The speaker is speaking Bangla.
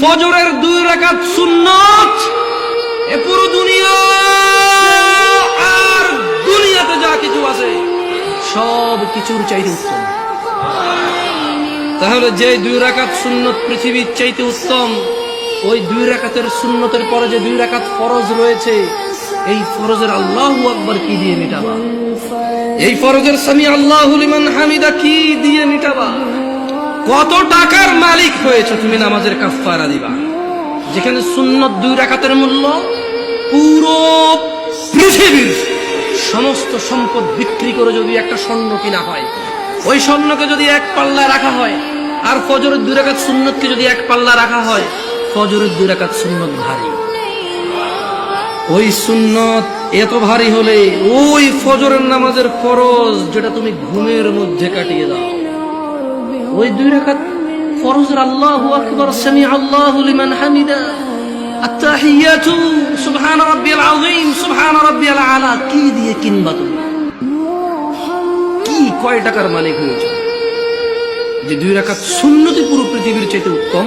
ফজরের 2 রাকাত সুন্নাত এ পুরো দুনিয়া আর দুনিয়াতে যা কিছু আছে সব কিছুর চাইতে উত্তম। তাহলে যে 2 রাকাত সুন্নত পৃথিবীর চাইতে উত্তম, ওই 2 রাকাতের সুন্নতের পরে যে 2 রাকাত ফরজ রয়েছে, এই ফরজের আল্লাহু আকবার কি দিয়ে মিটাবা? এই ফরজের সামি আল্লাহু লিমান হামিদা কি দিয়ে মিটাবা? কত টাকার মালিক হয়েছে তুমি নামাজের কাফারা দিবা? যেখানে সুন্নত 2 রাকাতের মূল্য পুরো পৃথিবীর সমস্ত সম্পদ বিক্রি করে যদি একটা স্বর্ণ কিনা হয়, ওই স্বর্ণকে যদি এক পাল্লা রাখা হয়, আর ফজরের 2 রাকাত সুন্নতকে যদি এক পাল্লা রাখা হয়, ফজরের 2 রাকাত সুন্নত ভারী। ওই সুন্নত এত ভারী হলে ওই ফজরের নামাজের ফরজ যেটা তুমি ঘুমের মধ্যে কাটিয়ে দাও, ওই 2 রাকাত ফরজের আল্লাহু আকবার, সামি আল্লাহু লিমান হামিদা, আত-তাহিয়াতু সুবহান রাব্বিয়াল আযীম, সুবহান রাব্বিয়াল আলা কি দিয়ে কিনবা তুমি? কি কয় টাকার মালিক হয়েছে যে 2 রাকাত সুন্নতই পুরো পৃথিবীর চাইতে উত্তম?